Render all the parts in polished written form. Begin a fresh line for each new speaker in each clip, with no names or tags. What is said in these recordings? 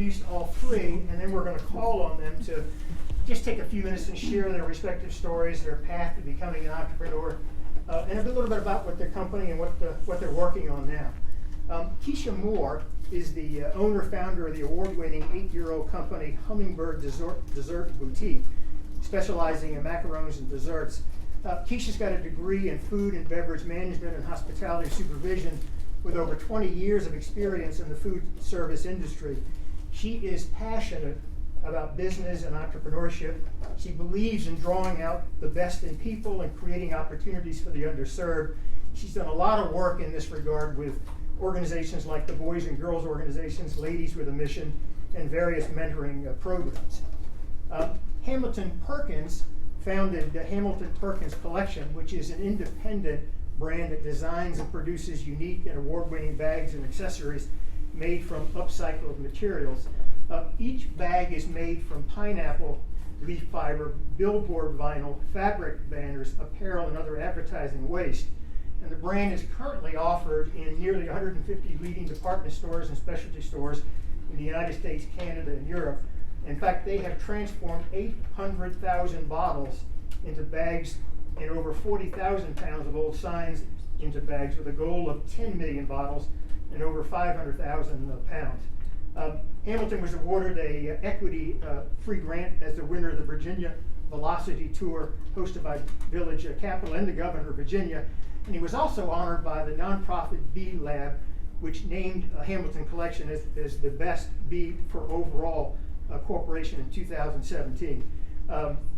introduce all three, and then we're going to call on them to just take a few minutes and share their respective stories, their path to becoming an entrepreneur, and a little bit about what their company and what they're working on now. Keisha Moore is the owner-founder of the award-winning 8-year-old company Hummingbird Dessert Boutique, specializing in macarons and desserts. Keisha's got a degree in food and beverage management and hospitality supervision with over 20 years of experience in the food service industry. She is passionate about business and entrepreneurship. She believes in drawing out the best in people and creating opportunities for the underserved. She's done a lot of work in this regard with organizations like the Boys and Girls Organizations, Ladies with a Mission, and various mentoring programs. Hamilton Perkins founded the Hamilton Perkins Collection, which is an independent brand that designs and produces unique and award-winning bags and accessories made from upcycled materials. Each bag is made from pineapple leaf fiber, billboard vinyl, fabric banners, apparel, and other advertising waste. And the brand is currently offered in nearly 150 leading department stores and specialty stores in the United States, Canada, and Europe. In fact, they have transformed 800,000 bottles into bags and over 40,000 pounds of old signs into bags, with a goal of 10 million bottles and over 500,000 pounds. Hamilton was awarded a equity free grant as the winner of the Virginia Velocity Tour hosted by Village Capital and the Governor of Virginia. And he was also honored by the nonprofit Bee Lab, which named Hamilton Collection as the best bee for overall corporation in 2017.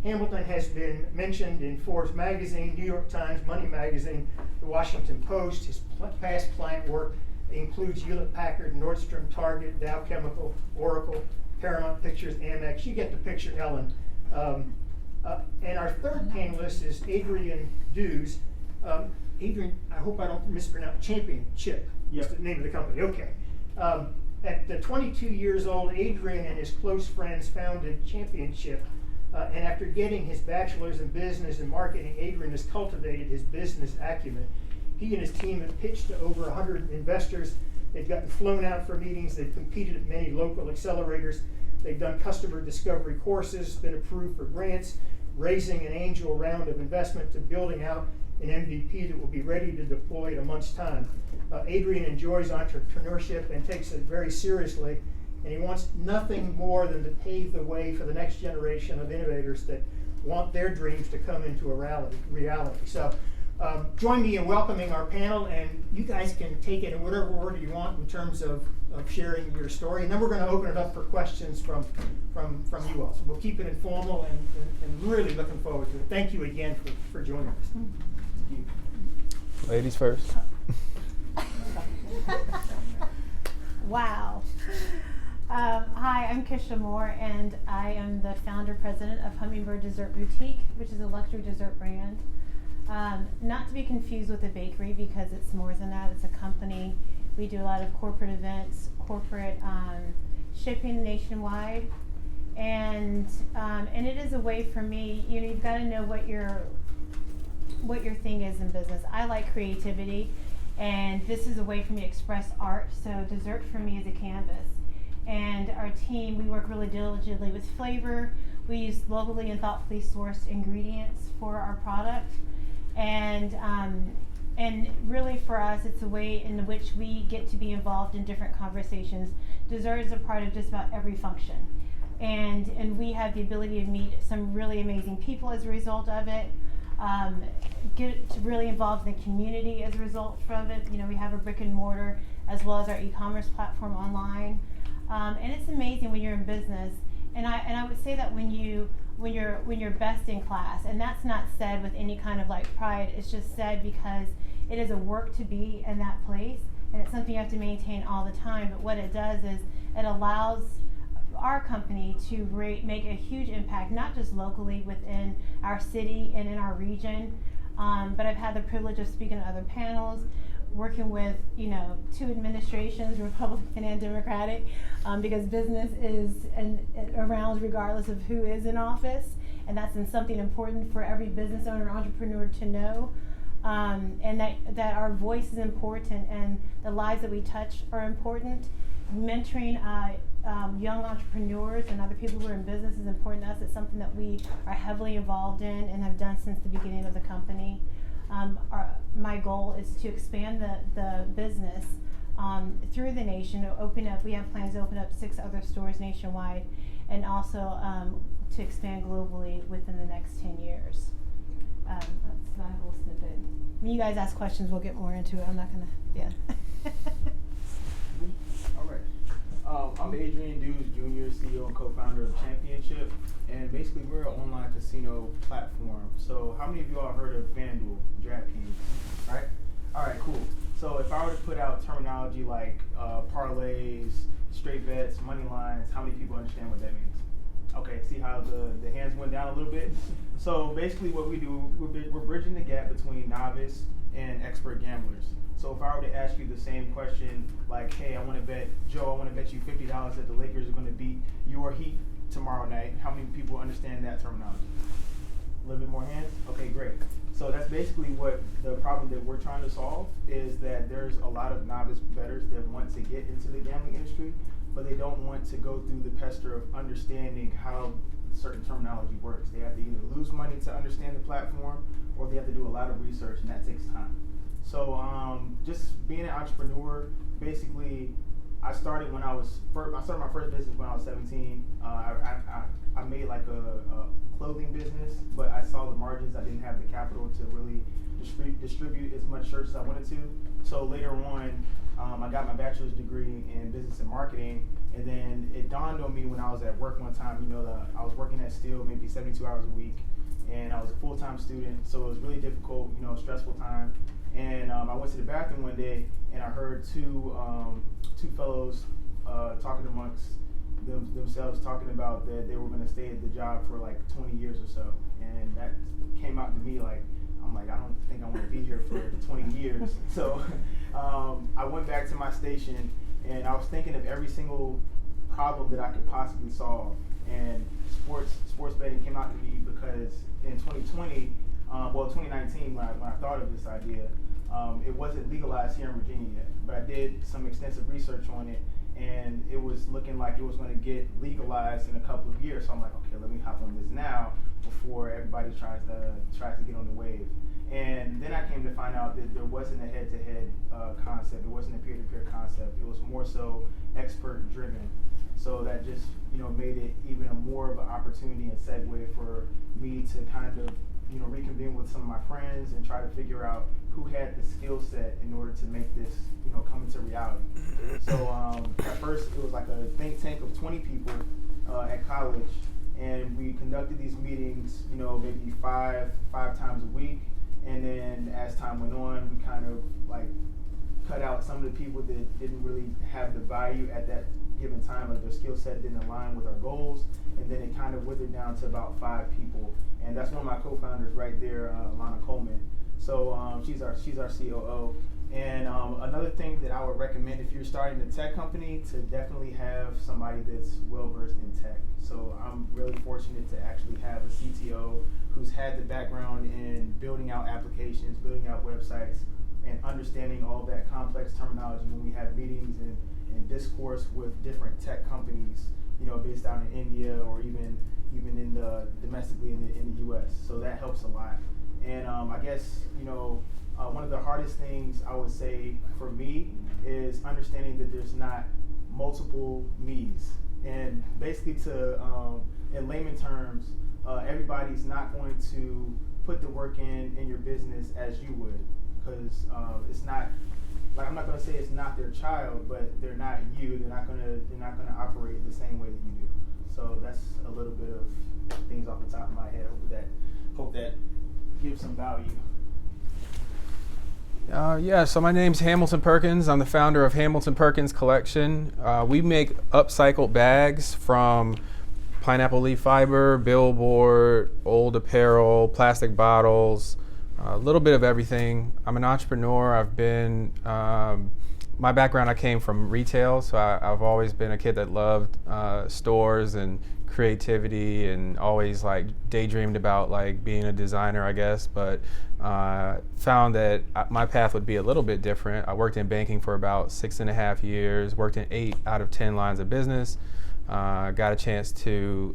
Hamilton has been mentioned in Forbes magazine, New York Times, Money magazine, the Washington Post. His past client work includes Hewlett-Packard, Nordstrom, Target, Dow Chemical, Oracle, Paramount Pictures, AMEX. You get the picture, Ellen. And our third panelist is Adrian Dews. Adrian, I hope I don't mispronounce, Championship. Yep. Is the name of the company. Okay. At 22 years old, Adrian and his close friends founded Championship. And after getting his bachelor's in business and marketing, Adrian has cultivated his business acumen. He and his team have pitched to over 100 investors. They've gotten flown out for meetings. They've competed at many local accelerators. They've done customer discovery courses, been approved for grants, raising an angel round of investment to building out an MVP that will be ready to deploy in a month's time. Adrian enjoys entrepreneurship and takes it very seriously, and he wants nothing more than to pave the way for the next generation of innovators that want their dreams to come into a reality. So join me in welcoming our panel, and you guys can take it in whatever order you want in terms of sharing your story, and then we're going to open it up for questions from you all. So we'll keep it informal and really looking forward to it. Thank you again for joining us. Thank you.
Ladies first.
Wow. Hi, I'm Keisha Moore, and I am the founder president of Hummingbird Dessert Boutique, which is a luxury dessert brand. Not to be confused with a bakery, because it's more than that. It's a company. We do a lot of corporate events, corporate shipping nationwide, and it is a way for me. You know, you've got to know what your thing is in business. I like creativity, and this is a way for me to express art. So dessert for me is a canvas. And our team, we work really diligently with flavor. We use locally and thoughtfully sourced ingredients for our product. And really for us, it's a way in which we get to be involved in different conversations. Dessert is a part of just about every function. And we have the ability to meet some really amazing people as a result of it. Get to really involved in the community as a result of it. You know, we have a brick and mortar as well as our e-commerce platform online. And it's amazing when you're in business. And I would say that when you're best in class, and that's not said with any kind of like pride, it's just said because it is a work to be in that place, and it's something you have to maintain all the time. But what it does is it allows our company to make a huge impact, not just locally within our city and in our region, but I've had the privilege of speaking at other panels, working with, you know, 2 administrations, Republican and Democratic, because business is around regardless of who is in office, and that's something important for every business owner and entrepreneur to know, and that our voice is important and the lives that we touch are important. Mentoring young entrepreneurs and other people who are in business is important to us. It's something that we are heavily involved in and have done since the beginning of the company. My goal is to expand the business through the nation. We have plans to open up 6 other stores nationwide, and also to expand globally within the next 10 years. That's my whole snippet. When you guys ask questions, we'll get more into it. I'm not gonna, yeah.
All right. I'm Adrian Dews, Jr., CEO and co-founder of Championship, and basically we're an online casino platform. So how many of you all heard of FanDuel, DraftKings, right? All right, cool. So if I were to put out terminology like parlays, straight bets, money lines, how many people understand what that means? Okay, see how the hands went down a little bit? So basically what we do, we're bridging the gap between novice and expert gamblers. So if I were to ask you the same question, like, hey, I want to bet, Joe, I want to bet you $50 that the Lakers are going to beat your Heat tomorrow night, how many people understand that terminology? A little bit more hands? Okay, great. So that's basically what the problem that we're trying to solve is that there's a lot of novice bettors that want to get into the gambling industry, but they don't want to go through the pester of understanding how certain terminology works. They have to either lose money to understand the platform, or they have to do a lot of research, and that takes time. So just being an entrepreneur, basically, I started my first business when I was 17. I made like a clothing business, but I saw the margins. I didn't have the capital to really distribute as much shirts as I wanted to. So later on, I got my bachelor's degree in business and marketing, and then it dawned on me when I was at work one time, I was working at Steel maybe 72 hours a week, and I was a full-time student, so it was really difficult, stressful time. And I went to the bathroom one day, and I heard two fellows talking amongst themselves, talking about that they were going to stay at the job for like 20 years or so. And that came out to me like, I'm like, I don't think I want to be here for 20 years. So I went back to my station, and I was thinking of every single problem that I could possibly solve. And sports betting came out to me because in 2019, when I thought of this idea, it wasn't legalized here in Virginia yet, but I did some extensive research on it, and it was looking like it was going to get legalized in a couple of years. So I'm like, okay, let me hop on this now before everybody tries to get on the wave. And then I came to find out that there wasn't a head-to-head concept. There wasn't a peer-to-peer concept. It was more so expert-driven. So that just made it even more of an opportunity and segue for me to kind of reconvene with some of my friends and try to figure out who had the skill set in order to make this come into reality. So at first it was like a think tank of 20 people at college, and we conducted these meetings maybe five times a week. And then as time went on, we kind of like cut out some of the people that didn't really have the value at that given time, like their skill set didn't align with our goals, and then it kind of withered down to about 5 people. And that's one of my co-founders right there, Lana Coleman. So she's our COO. And another thing that I would recommend if you're starting a tech company, to definitely have somebody that's well-versed in tech. So I'm really fortunate to actually have a CTO who's had the background in building out applications, building out websites, and understanding all that complex terminology when we have meetings and discourse with different tech companies, based out in India or even in domestically in the US. So that helps a lot. And I guess, one of the hardest things I would say for me is understanding that there's not multiple me's. And basically in layman terms, everybody's not going to put the work in your business as you would, because it's not, like, I'm not going to say it's not their child, but they're not you. They're not going to operate the same way that you do. So that's a little bit of things off the top of my head. Hope that gives some value.
So my name's Hamilton Perkins. I'm the founder of Hamilton Perkins Collection. We make upcycled bags from pineapple leaf fiber, billboard, old apparel, plastic bottles, a little bit of everything. I'm an entrepreneur. I've been my background, I came from retail, so I've always been a kid that loved stores and creativity, and always like daydreamed about like being a designer, I guess. But found that my path would be a little bit different. I worked in banking for about 6.5 years. Worked in 8 out of 10 lines of business. Got a chance to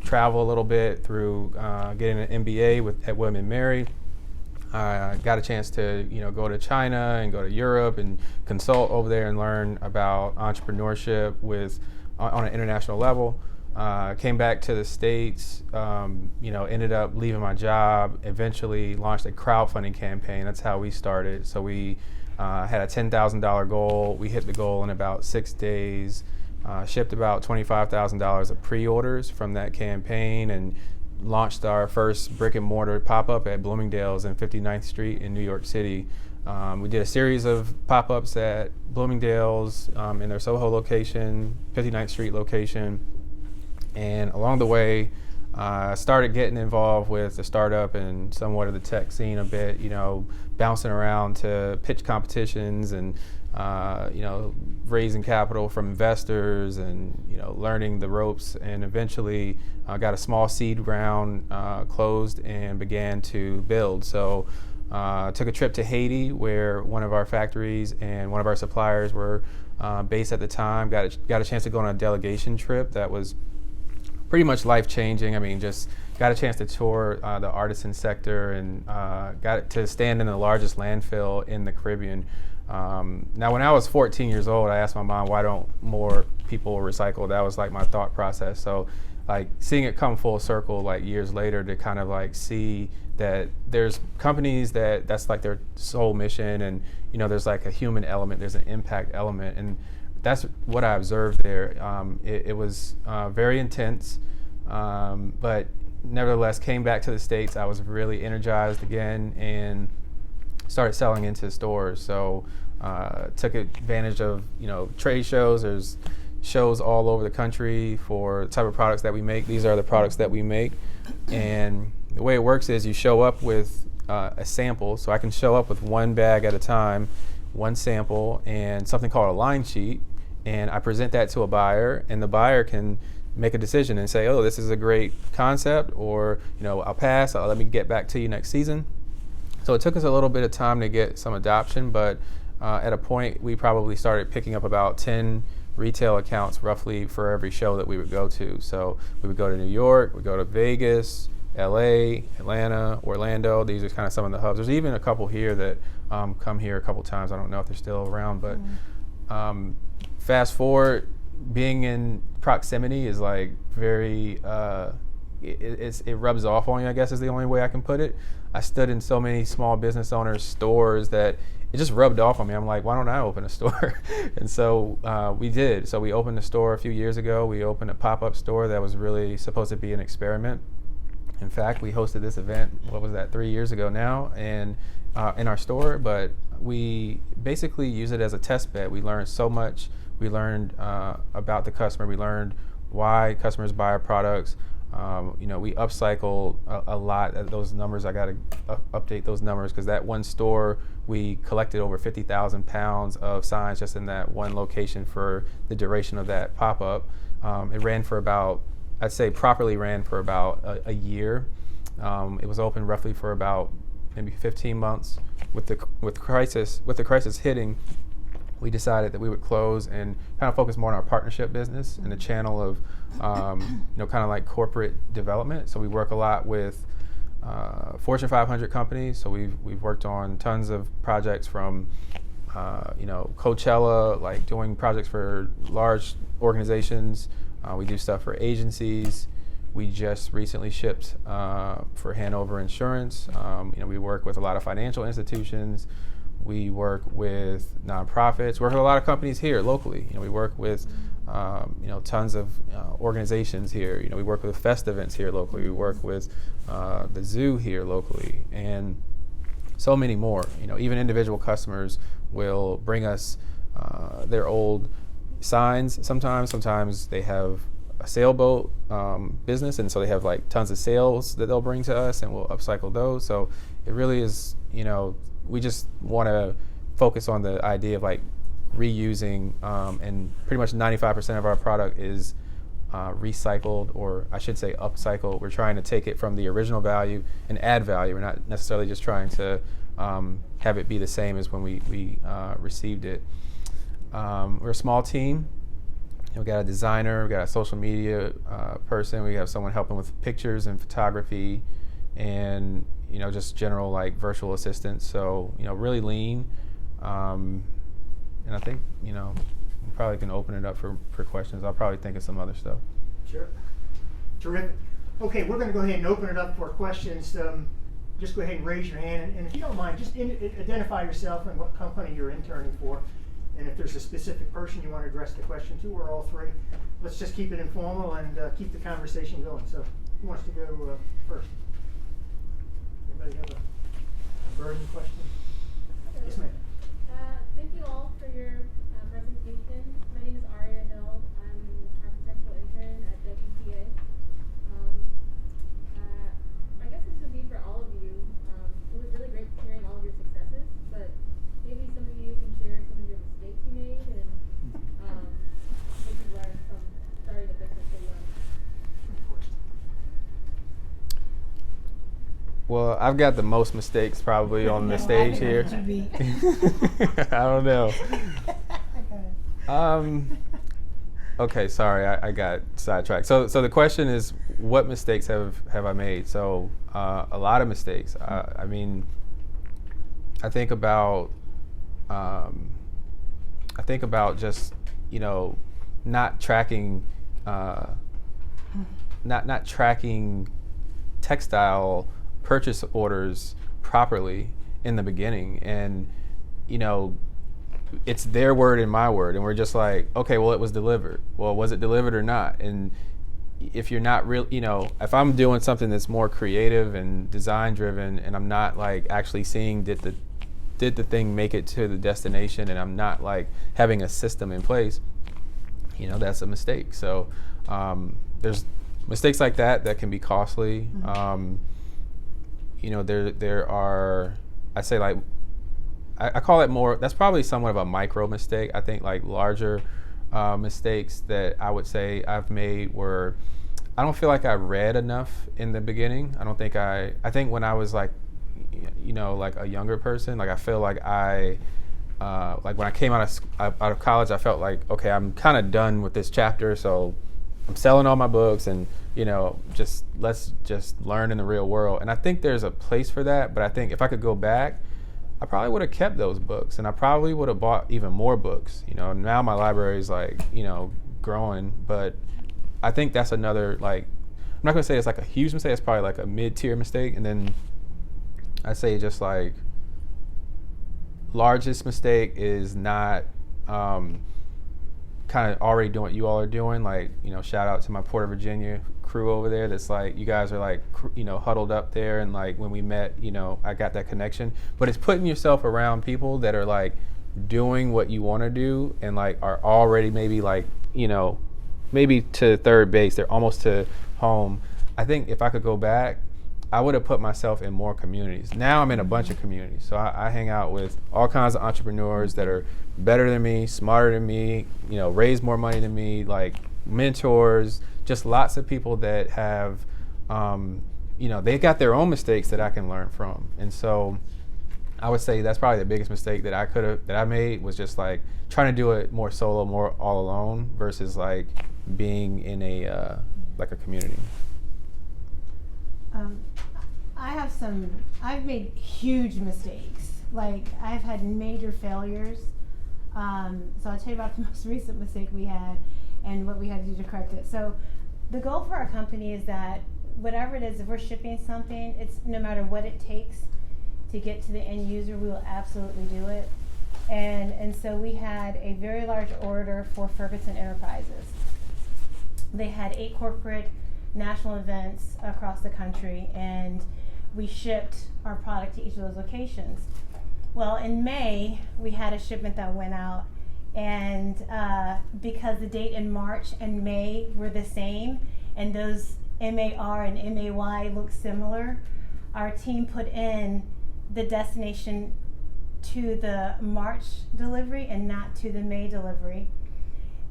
travel a little bit through getting an MBA at William & Mary. Got a chance to go to China and go to Europe and consult over there and learn about entrepreneurship on an international level. Came back to the States, ended up leaving my job, eventually launched a crowdfunding campaign. That's how we started. So we had a $10,000 goal. We hit the goal in about 6 days, shipped about $25,000 of pre-orders from that campaign, and launched our first brick and mortar pop-up at Bloomingdale's in 59th Street in New York City. We did a series of pop-ups at Bloomingdale's in their Soho location, 59th Street location, and along the way, started getting involved with the startup and somewhat of the tech scene a bit, bouncing around to pitch competitions and raising capital from investors and learning the ropes, and eventually got a small seed round closed and began to build. So took a trip to Haiti, where one of our factories and one of our suppliers were based at the time. Got a chance to go on a delegation trip that was pretty much life-changing. I mean, just got a chance to tour the artisan sector, and got to stand in the largest landfill in the Caribbean. Now, when I was 14 years old, I asked my mom, why don't more people recycle? That was like my thought process. So like seeing it come full circle like years later, to kind of like see that there's companies that's like their sole mission, and there's like a human element, there's an impact element, and that's what I observed there. It was very intense, but nevertheless came back to the States. I was really energized again and started selling into stores. So took advantage of trade shows. There's shows all over the country for the type of products that we make. These are the products that we make, and the way it works is you show up with a sample. So I can show up with one bag at a time, one sample, and something called a line sheet, and I present that to a buyer, and the buyer can make a decision and say, oh, this is a great concept, or I'll pass, let me get back to you next season. So it took us a little bit of time to get some adoption, but at a point we probably started picking up about 10 retail accounts roughly for every show that we would go to. So we would go to New York, we'd go to Vegas, LA, Atlanta, Orlando. These are kind of some of the hubs. There's even a couple here that come here a couple times. I don't know if they're still around, but fast forward, being in proximity is like very, it rubs off on you, I guess is the only way I can put it. I stood in so many small business owners' stores that it just rubbed off on me. I'm like, why don't I open a store? And so we did. So we opened a store a few years ago. We opened a pop-up store that was really supposed to be an experiment. In fact, we hosted this event, 3 years ago now, and in our store, but we basically use it as a test bed. We learned so much. We learned about the customer. We learned why customers buy our products. We upcycled a lot of those numbers. I got to update those numbers, because that one store, we collected over 50,000 pounds of signs just in that one location for the duration of that pop-up. It ran for about, I'd say properly ran for about a year. It was open roughly for about maybe 15 months. With the crisis hitting, we decided that we would close and kind of focus more on our partnership business and the channel of, kind of like corporate development. So we work a lot with Fortune 500 companies. So we've worked on tons of projects from, Coachella, like doing projects for large organizations. We do stuff for agencies. We just recently shipped for Hanover Insurance. We work with a lot of financial institutions. We work with nonprofits. We work with a lot of companies here locally. We work with tons of organizations here. We work with Fest events here locally. We work with the zoo here locally, and so many more. Even individual customers will bring us their old signs sometimes. Sometimes they have a sailboat business, and so they have like tons of sails that they'll bring to us, and we'll upcycle those. So it really is, we just want to focus on the idea of like reusing, and pretty much 95% of our product is recycled, or I should say upcycled. We're trying to take it from the original value and add value. We're not necessarily just trying to have it be the same as when we received it. We're a small team. We got a designer, we got a social media person, we have someone helping with pictures and photography, and just general like virtual assistants. So really lean, and I think we probably can open it up for questions. I'll probably think of some other stuff.
Sure. Terrific. Okay, we're going to go ahead and open it up for questions. Just go ahead and raise your hand, and if you don't mind, just identify yourself and what company you're interning for. And if there's a specific person you want to address the question to, or all three, let's just keep it informal and keep the conversation going. So, who wants to go first? Anybody have a burning question?
Hello.
Yes, ma'am.
Thank you all for your presentation. My name is Aria Hill. I'm an architectural intern at WPA. I guess this would be for all of you. It was really great hearing all of your successes, but maybe some of you can share some of your mistakes you made and what you learned from starting a business so young.
Of course.
Well, I've got the most mistakes probably on the stage here. I don't know. Okay, sorry, I got sidetracked. So the question is, what mistakes have I made? So a lot of mistakes. I mean, I think about just not tracking not tracking textile purchase orders properly in the beginning, and it's their word and my word, and we're just like, okay, well, it was delivered. Well, was it delivered or not? And if you're not real, if I'm doing something that's more creative and design driven, and I'm not like actually seeing did the thing make it to the destination, and I'm not like having a system in place, that's a mistake. So there's mistakes like that can be costly.
Mm-hmm.
There are, I say like, I call it more, that's probably somewhat of a micro mistake. I think like larger mistakes that I would say I've made were, I don't feel like I read enough in the beginning. I think when I was like, like a younger person, like I feel like like when I came out of college, I felt like, okay, I'm kind of done with this chapter, so I'm selling all my books, and let's just learn in the real world. And I think there's a place for that, but I think if I could go back, I probably would have kept those books, and I probably would have bought even more books. Now my library is like, growing, but I think that's another, like, I'm not gonna say it's like a huge mistake, it's probably like a mid-tier mistake. And then I say just like largest mistake is not kind of already doing what you all are doing. Like, shout out to my Porter, Virginia crew over there. That's like, you guys are like, huddled up there. And like when we met, I got that connection. But it's putting yourself around people that are like doing what you want to do, and like are already maybe like, maybe to third base. They're almost to home. I think if I could go back, I would have put myself in more communities. Now I'm in a bunch of communities. So I hang out with all kinds of entrepreneurs that are better than me, smarter than me, raise more money than me, like mentors, just lots of people that have, they got their own mistakes that I can learn from. And so I would say that's probably the biggest mistake that I made, was just like trying to do it more solo, more all alone, versus like being in a community.
I've made huge mistakes. Like, I've had major failures. So I'll tell you about the most recent mistake we had and what we had to do to correct it. So the goal for our company is that whatever it is, if we're shipping something, it's no matter what it takes to get to the end user, we will absolutely do it. And so we had a very large order for Ferguson Enterprises. They had 8 corporate national events across the country, and we shipped our product to each of those locations. Well, in May, we had a shipment that went out, and because the date in March and May were the same, and those MAR and MAY look similar, our team put in the destination to the March delivery and not to the May delivery.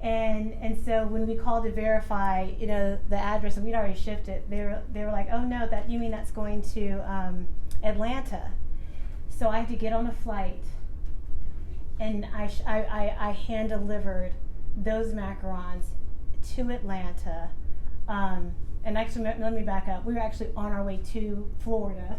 And so when we called to verify, the address, and we'd already shipped it, they were like, oh no, you mean that's going to Atlanta? So I had to get on a flight, and I hand delivered those macarons to Atlanta. And actually, let me back up. We were actually on our way to Florida,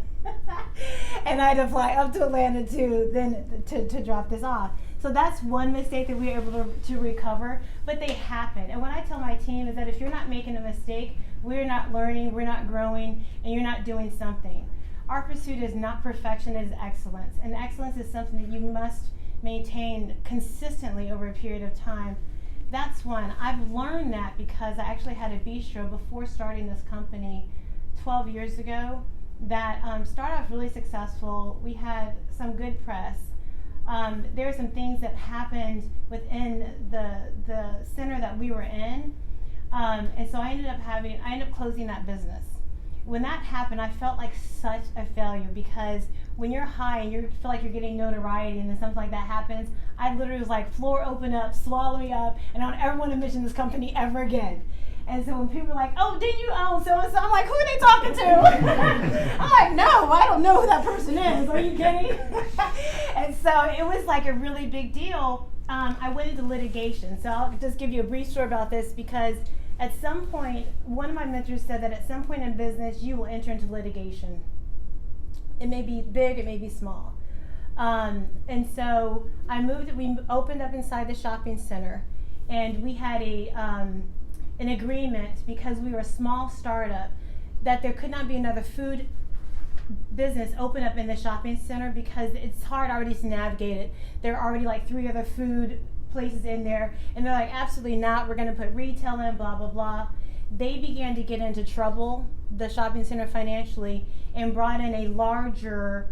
and I had to fly up to Atlanta to drop this off. So that's one mistake that we were able to recover, but they happen. And what I tell my team is that if you're not making a mistake, we're not learning, we're not growing, and you're not doing something. Our pursuit is not perfection, it is excellence. And excellence is something that you must maintain consistently over a period of time. That's one. I've learned that because I actually had a bistro before starting this company 12 years ago that started off really successful. We had some good press. There were some things that happened within the center that we were in, and so I ended up closing that business. When that happened, I felt like such a failure because when you're high and you feel like you're getting notoriety and then something like that happens, I literally was like, floor open up, swallow me up, and I don't ever want to mention this company ever again. And so when people are like, oh, didn't you own so-and-so? I'm like, who are they talking to? I'm like, no, I don't know who that person is. Are you kidding? And so it was like a really big deal. I went into litigation. So I'll just give you a brief story about this because at some point, one of my mentors said that at some point in business, you will enter into litigation. It may be big, it may be small. And so we opened up inside the shopping center, and we had an agreement because we were a small startup that there could not be another food business open up in the shopping center because it's hard already to navigate it. There are already like 3 other food places in there, and they're like, absolutely not, we're going to put retail in, blah, blah, blah. They began to get into trouble, the shopping center financially, and brought in a larger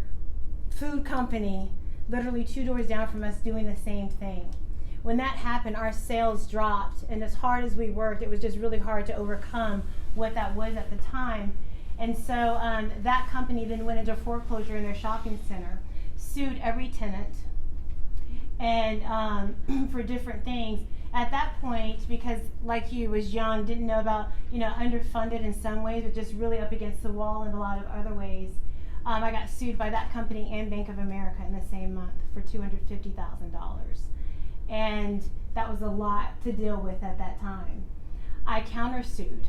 food company literally 2 doors down from us doing the same thing. When that happened, our sales dropped, and as hard as we worked, it was just really hard to overcome what that was at the time. And so that company then went into foreclosure in their shopping center, sued every tenant, and for different things. At that point, because like you, was young, didn't know about, underfunded in some ways, but just really up against the wall in a lot of other ways, I got sued by that company and Bank of America in the same month for $250,000. And that was a lot to deal with at that time. I countersued.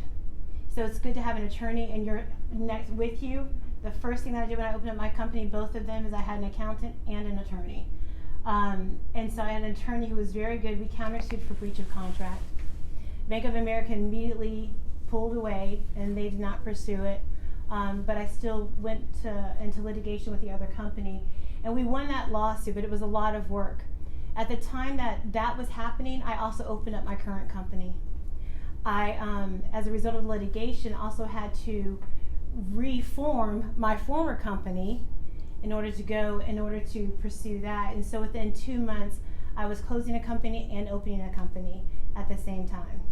So it's good to have an attorney and you're next with you. The first thing that I did when I opened up my company, both of them, is I had an accountant and an attorney. And so I had an attorney who was very good. We countersued for breach of contract. Bank of America immediately pulled away and they did not pursue it. But I still went into litigation with the other company. And we won that lawsuit, but it was a lot of work. At the time that was happening, I also opened up my current company. I, as a result of litigation, also had to reform my former company in order to pursue that. And so within 2 months, I was closing a company and opening a company at the same time.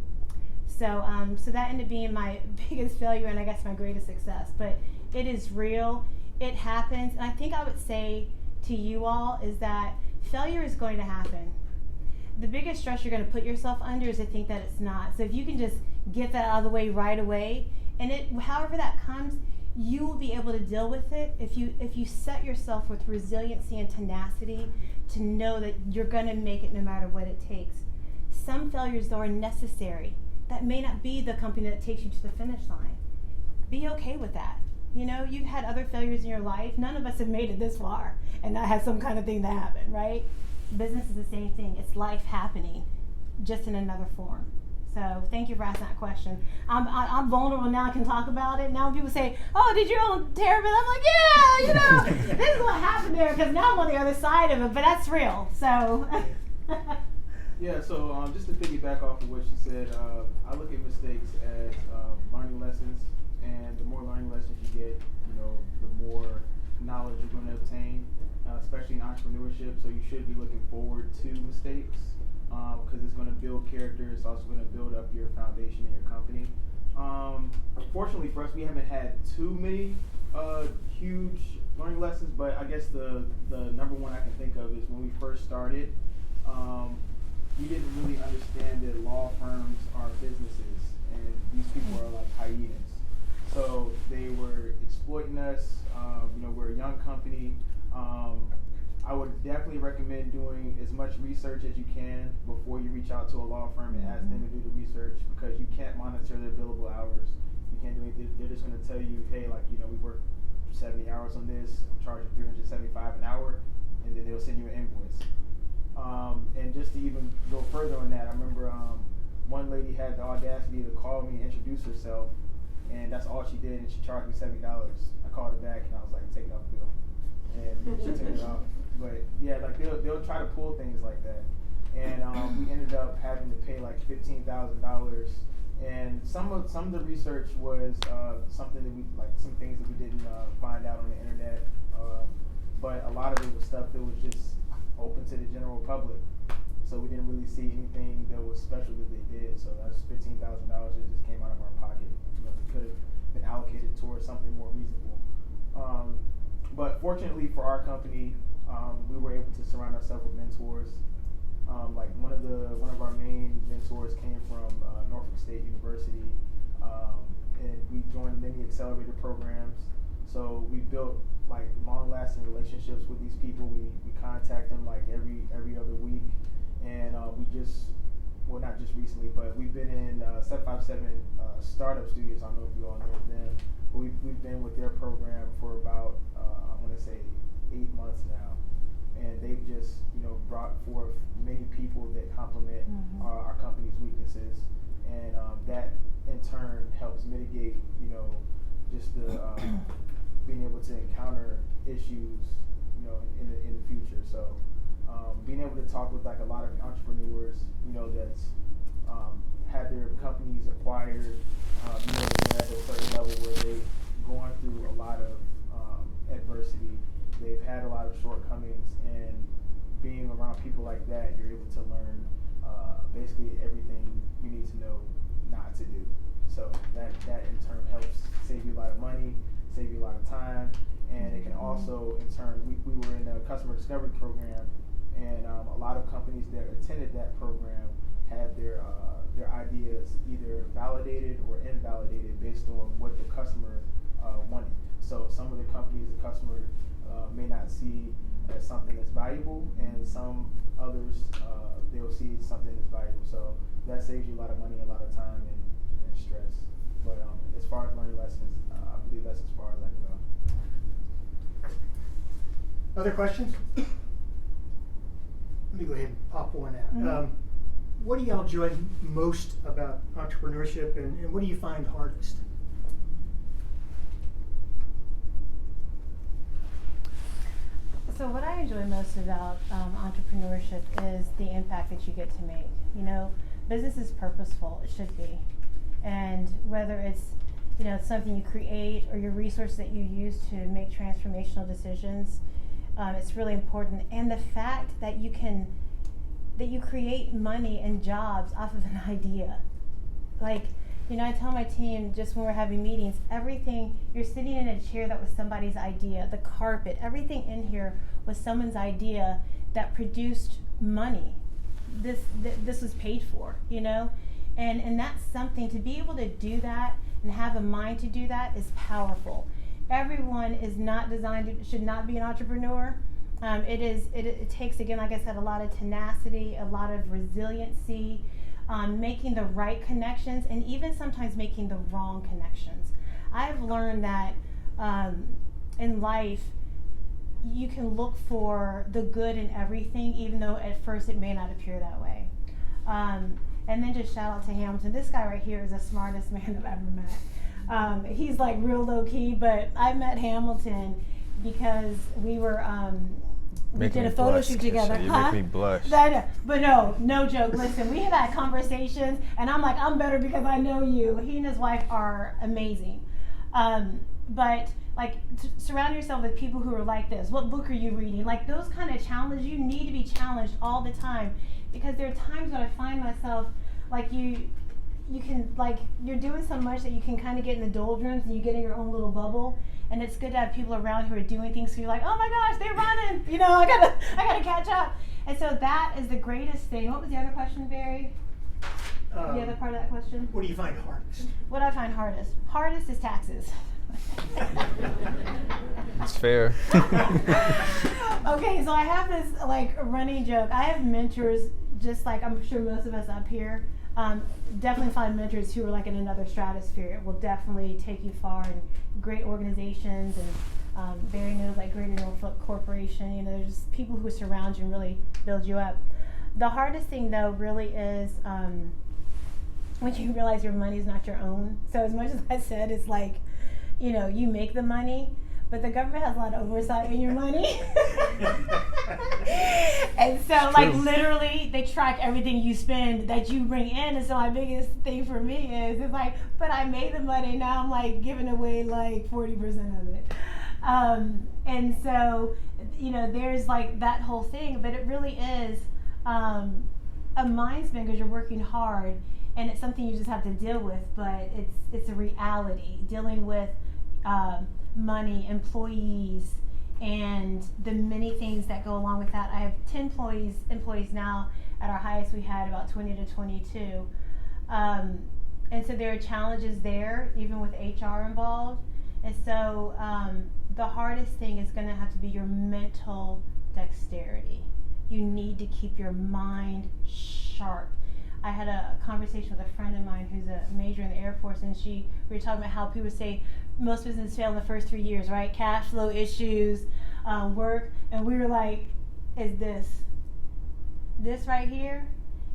So, so that ended up being my biggest failure and I guess my greatest success. But it is real, it happens, and I think I would say to you all is that failure is going to happen. The biggest stress you're going to put yourself under is to think that it's not. So if you can just get that out of the way right away, and however that comes, you will be able to deal with it if you set yourself with resiliency and tenacity to know that you're going to make it no matter what it takes. Some failures, though, are necessary. That may not be the company that takes you to the finish line. Be okay with that. You've had other failures in your life. None of us have made it this far and not had some kind of thing that happened, right? Business is the same thing. It's life happening, just in another form. So thank you for asking that question. I'm vulnerable now. I can talk about it. Now when people say, oh, did you own Terrabin? I'm like, yeah, this is what happened there because now I'm on the other side of it, but that's real. So.
Yeah, so just to piggyback off of what she said, I look at mistakes as learning lessons, and the more learning lessons you get, the more knowledge you're going to obtain, especially in entrepreneurship. So you should be looking forward to mistakes because it's going to build character. It's also going to build up your foundation in your company. Fortunately for us, we haven't had too many Huge learning lessons, but I guess the number one I can think of is when we first started, we didn't really understand that law firms are businesses and these people are like hyenas. So they were exploiting us. We're a young company. I would definitely recommend doing as much research as you can before you reach out to a law firm and ask them to do the research, because you can't monitor their billable hours. You can't do anything. They're just going to tell you, hey, we work 70 hours on this, I'm charging $375 an hour, and then they'll send you an invoice. And just to even go further on that, I remember one lady had the audacity to call me and introduce herself, and that's all she did, and she charged me $70. I called her back and I was like, take it off the bill. And she took it off. But yeah, they'll try to pull things like that. And we ended up having to pay like $15,000. And some of the research was something that some things that we didn't find out on the internet. But a lot of it was stuff that was just open to the general public. So we didn't really see anything that was special that they did. So that's $15,000 that just came out of our pocket. That could have been allocated towards something more reasonable. But fortunately for our company, we were able to surround ourselves with mentors. One of our main mentors came from Norfolk State University, and we joined many accelerator programs. So we built long-lasting relationships with these people. We contact them every other week, and we just, well, not just recently, but we've been in 757 Startup Studios. I don't know if you all know them, but we've been with their program for about I want to say 8 months now, and they've just brought forth many people that complement our company's weaknesses, and that in turn helps mitigate just the being able to encounter issues in the future. So being able to talk with a lot of entrepreneurs that's had their companies acquired, they're at a certain level where they've gone through a lot of adversity. They've had a lot of shortcomings, and being around people like that, you're able to learn basically everything you need to know not to do. So that in turn helps save you a lot of money, save you a lot of time, and it can also in turn, we were in a customer discovery program, and a lot of companies that attended that program had their ideas either validated or invalidated based on what the customer wanted. So some of the companies the customer may not see as something that's valuable, and some others they'll see something that's valuable. So that saves you a lot of money, a lot of time, and stress. But as far as learning lessons, I believe that's as far as I can go.
Other questions? Let me go ahead and pop one out. What do y'all enjoy most about entrepreneurship, and what do you find hardest?
So what I enjoy most about entrepreneurship is the impact that you get to make. Business is purposeful, it should be. And whether it's, something you create or your resource that you use to make transformational decisions, it's really important. And the fact that you create money and jobs off of an idea. I tell my team just when we're having meetings, everything, you're sitting in a chair that was somebody's idea, the carpet, everything in here was someone's idea that produced money. This was paid for, and that's something, to be able to do that and have a mind to do that is powerful. Everyone is not designed should not be an entrepreneur. It takes, again, like I said, a lot of tenacity, a lot of resiliency, making the right connections, and even sometimes making the wrong connections. I've learned that in life, you can look for the good in everything, even though at first it may not appear that way. And then just shout out to Hamilton. This guy right here is the smartest man I've ever met. He's real low key, but I met Hamilton because we were we did a photo shoot together.
You make me blush.
But no joke. Listen, we have had conversations, and I'm like, I'm better because I know you. He and his wife are amazing. But surround yourself with people who are like this. What book are you reading? Those kind of challenges, you need to be challenged all the time, because there are times when I find myself you can, like, you're doing so much that you can kind of get in the doldrums and you get in your own little bubble. And it's good to have people around who are doing things. So you're like, oh my gosh, they're running. You know, I gotta catch up. And so that is the greatest thing. What was the other question, Barry? The other part of that question?
What do you find hardest?
What I find hardest? Hardest is taxes.
It's fair.
Okay, so I have this like running joke. I have mentors, just like I'm sure most of us up here. Definitely find mentors who are like in another stratosphere. It will definitely take you far in great organizations, and Barry knows like Greater Norfolk Corporation. You know, there's just people who surround you and really build you up. The hardest thing though really is when you realize your money is not your own. So as much as I said, it's like, you know, you make the money, but the government has a lot of oversight in your money. And so like literally they track everything you spend that you bring in. And so my biggest thing for me is it's like, but I made the money, now I'm like giving away like 40% of it. And so, you know, there's like that whole thing, but it really is a mind spin because you're working hard and it's something you just have to deal with, but it's a reality dealing with money, employees, and the many things that go along with that. I have 10 employees now. At our highest, we had about 20 to 22. And so there are challenges there, even with HR involved. And so the hardest thing is going to have to be your mental dexterity. You need to keep your mind sharp. I had a conversation with a friend of mine who's a major in the Air Force, and we were talking about how people say most businesses fail in the first 3 years, right? Cash flow issues, work, and we were like, is this right here?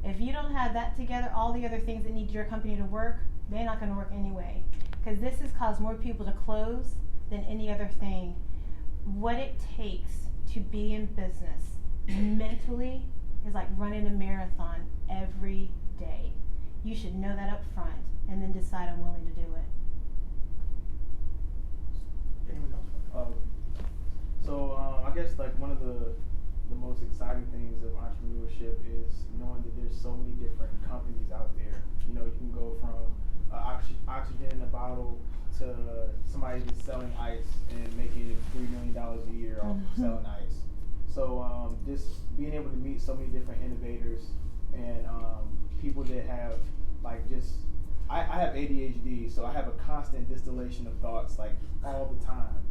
If you don't have that together, all the other things that need your company to work, they're not going to work anyway. Because this has caused more people to close than any other thing. What it takes to be in business mentally is like running a marathon every day. You should know that up front and then decide I'm willing to do it.
Anyone else?
I guess like one of the most exciting things of entrepreneurship is knowing that there's so many different companies out there. You know, you can go from oxygen in a bottle to somebody just selling ice and making $3 million a year off of selling ice. So just being able to meet so many different innovators and people that have like I have ADHD, so I have a constant distillation of thoughts like all the time.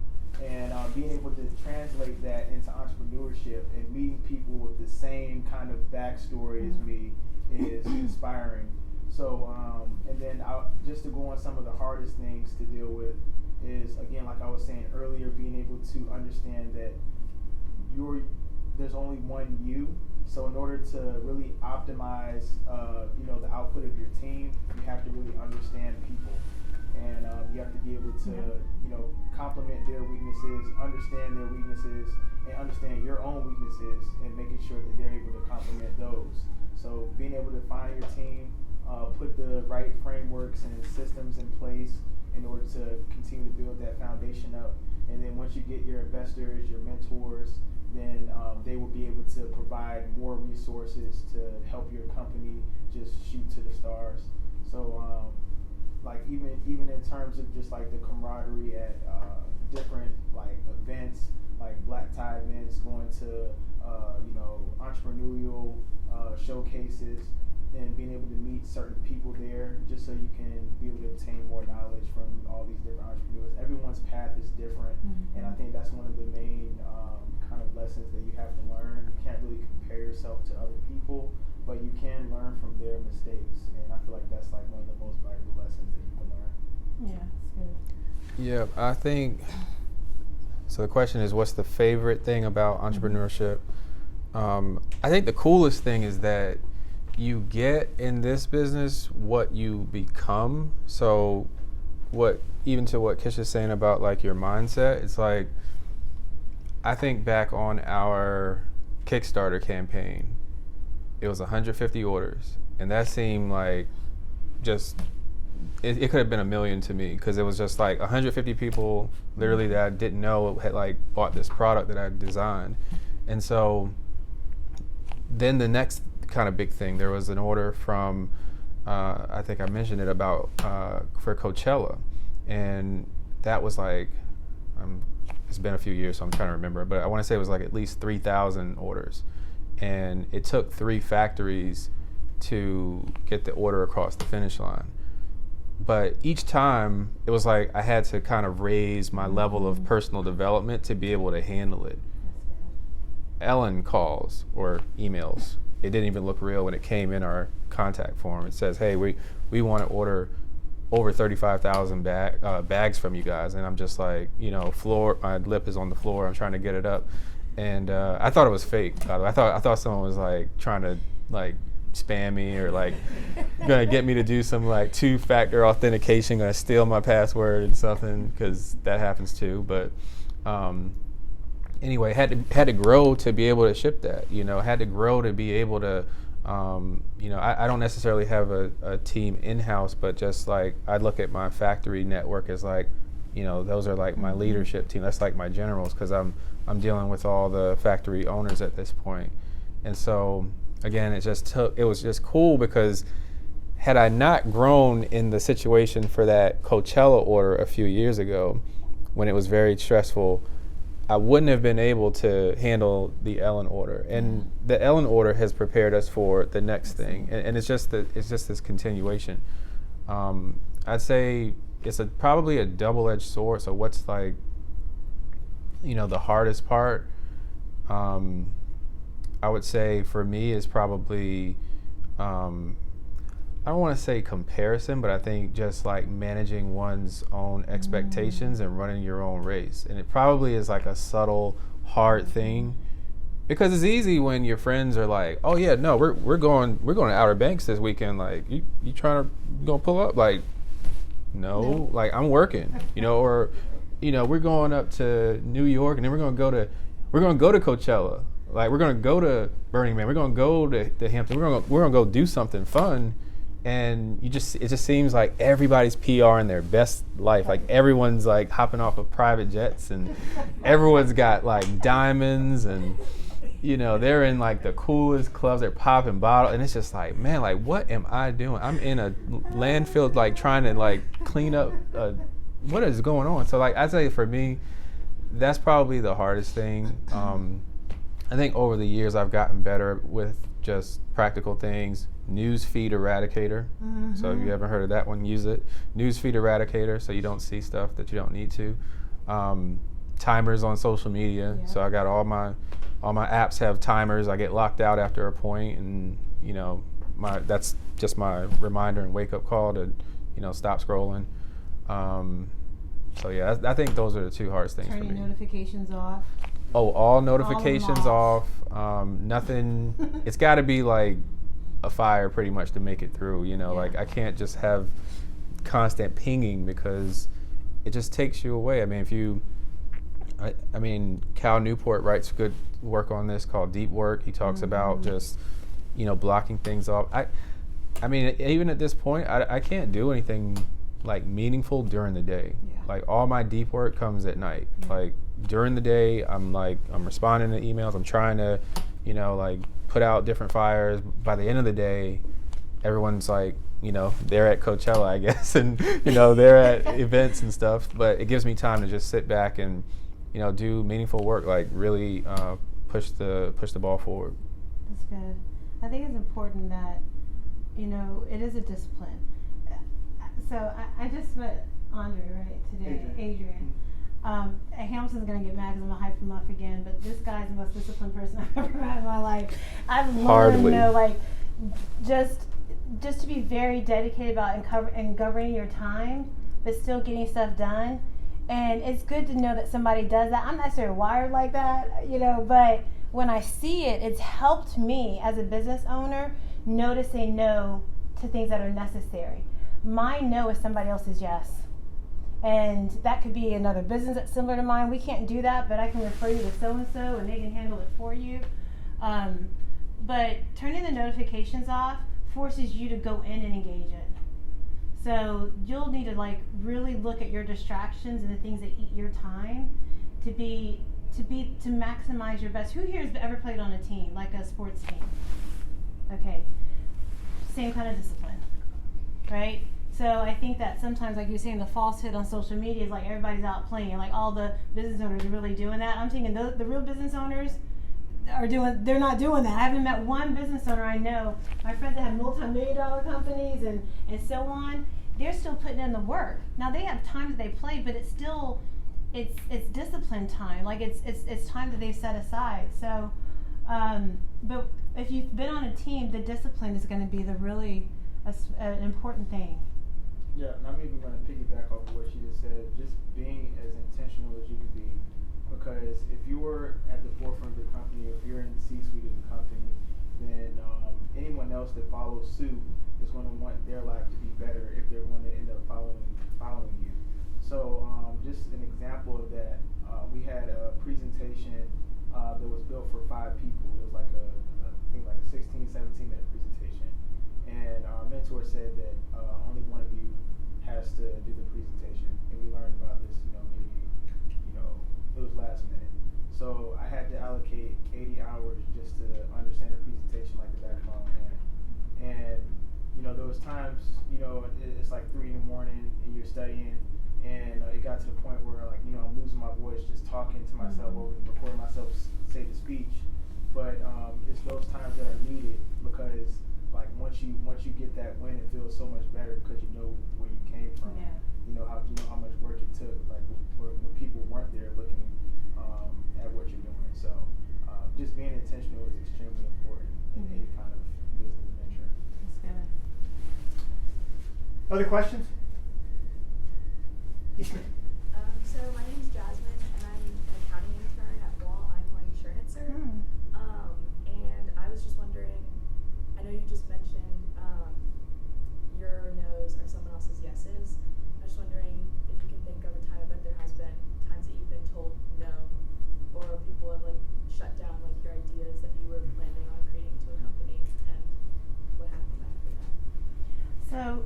And being able to translate that into entrepreneurship and meeting people with the same kind of backstory as me is inspiring. So, and then just to go on some of the hardest things to deal with is, again, like I was saying earlier, being able to understand that there's only one you. So in order to really optimize, the output of your team, you have to really understand people. And you have to be able to, complement their weaknesses, understand their weaknesses, and understand your own weaknesses, and making sure that they're able to complement those. So being able to find your team, put the right frameworks and systems in place in order to continue to build that foundation up. And then once you get your investors, your mentors, then they will be able to provide more resources to help your company just shoot to the stars. So like even in terms of just like the camaraderie at different like events, like black tie events, going to entrepreneurial showcases, and being able to meet certain people there, just so you can be able to obtain more knowledge from all these different entrepreneurs. Everyone's path is different, and I think that's one of the main kind of lessons that you have to learn. You can't really compare yourself to other people, but you can learn from their mistakes, and I feel like that's like one of the most valuable lessons that you can learn.
Yeah, that's good.
Yeah, I think, so the question is, what's the favorite thing about entrepreneurship? I think the coolest thing is that you get in this business what you become. So even to what Kisha's saying about like your mindset, it's like, I think back on our Kickstarter campaign, it was 150 orders, and that seemed like just, it could have been 1 million to me, because it was just like 150 people literally that I didn't know had like bought this product that I designed. And so then the next kind of big thing, there was an order from I think I mentioned it about for Coachella, and that was like, it's been a few years, so I'm trying to remember, but I want to say it was like at least 3,000 orders, and it took 3 factories to get the order across the finish line. But each time, it was like I had to kind of raise my level of personal development to be able to handle it. Ellen calls or emails. It didn't even look real when it came in our contact form. It says, hey, we want to order over 35,000 bags from you guys. And I'm just like, my lip is on the floor. I'm trying to get it up. And I thought it was fake, by the way. I thought someone was like trying to like spam me or like gonna get me to do some like 2-factor authentication, gonna steal my password and something, because that happens too. But anyway, had to grow to be able to ship that. Had to grow to be able to. I don't necessarily have a team in-house, but just like I look at my factory network as like, those are like my leadership team. That's like my generals, because I'm dealing with all the factory owners at this point. And so again, it was just cool, because had I not grown in the situation for that Coachella order a few years ago, when it was very stressful, I wouldn't have been able to handle the Ellen order. And the Ellen order has prepared us for the next thing. And it's just this continuation. I'd say it's probably a double-edged sword. So what's like, the hardest part, I would say for me is probably, I don't want to say comparison, but I think just like managing one's own expectations and running your own race. And it probably is like a subtle, hard thing, because it's easy when your friends are like, "Oh yeah, no, we're going to Outer Banks this weekend. Like, you trying to go pull up?" Like, no, like I'm working, or we're going up to New York, and then we're gonna go to Coachella. Like, we're gonna go to Burning Man. We're gonna go to Hampton. We're gonna go do something fun. And it just seems like everybody's PR in their best life. Like, everyone's like hopping off of private jets, and everyone's got like diamonds, and they're in like the coolest clubs. They're popping bottles, and it's just like, man, like, what am I doing? I'm in a landfill, like trying to like clean up. What is going on? So like, I'd say for me, that's probably the hardest thing. I think over the years I've gotten better with just practical things. Newsfeed eradicator. So if you haven't heard of that one, use it. Newsfeed eradicator, so you don't see stuff that you don't need to. Timers on social media. So I got all my apps have timers. I get locked out after a point, and that's just my reminder and wake up call to stop scrolling. So yeah, I think those are the 2 hardest things for me.
Turning notifications off.
Oh, all notifications off. Nothing. It's got to be like a fire pretty much to make it through. Like, I can't just have constant pinging, because it just takes you away. I mean, I mean, Cal Newport writes good work on this called Deep Work. He talks about just blocking things off. I mean, even at this point, I can't do anything like meaningful during the day. Like, all my deep work comes at night. Like, during the day, I'm responding to emails. I'm trying to, like, put out different fires. By the end of the day, everyone's like, they're at Coachella, I guess, and they're at events and stuff. But it gives me time to just sit back and, do meaningful work, like really push the ball forward.
That's good. I think it's important that, it is a discipline. So I just met Andre, right, today, Adrian. Hamilton's going to get mad because I'm going to hype him up again, but this guy's the most disciplined person I've ever met in my life. I've learned, like, just to be very dedicated about and governing your time, but still getting stuff done. And it's good to know that somebody does that. I'm not necessarily wired like that, but when I see it, it's helped me as a business owner know to say no to things that are necessary. My no is somebody else's yes. And that could be another business that's similar to mine. We can't do that, but I can refer you to so-and-so, and they can handle it for you. But turning the notifications off forces you to go in and engage it. So you'll need to like really look at your distractions and the things that eat your time to maximize your best. Who here has ever played on a team, like a sports team? Okay, same kind of discipline. right? So I think that sometimes, like you're saying, the falsehood on social media is like everybody's out playing, like all the business owners are really doing that. I'm thinking the real business owners they're not doing that. I haven't met one business owner I know. My friends that have multi-million-dollar companies and so on, they're still putting in the work. Now they have time that they play, but it's still it's discipline time. Like it's time that they've set aside. So, but if you've been on a team, the discipline is going to be the really an important thing.
Yeah, and I'm even going to piggyback off of what she just said. Just being as intentional as you can be. Because if you were at the forefront of your company, if you're in the C-suite of the company, then anyone else that follows suit is going to want their life to be better if they're going to end up following you. So just an example of that, we had a presentation that was built for 5 people. It was like I think like a 16, 17-minute presentation. And our mentor said that only one of you has to do the presentation. And we learned about this, maybe, it was last minute. So I had to allocate 80 hours just to understand the presentation like the back of my own hand. And, there was times, it's like 3 in the morning and you're studying, and it got to the point where, like, I'm losing my voice just talking to myself over recording myself say the speech. But it's those times that are needed because, like, once you get that win, it feels so much better because you know where you came from. Yeah. You know how much work it took, like when people weren't there looking at what you're doing. So just being intentional is extremely important in any kind of business venture.
That's good.
Other questions? Yes, ma'am.
So my name is Jasmine, and I'm an accounting intern at Wall Einhorn Insurancer. And I was just wondering, I know you just mentioned your no's are someone else's yeses. I was just wondering if you can think of a time. I bet there has been times that you've been told no, or people have like shut down like your ideas that you were planning on creating to a company, and what happened after that.
So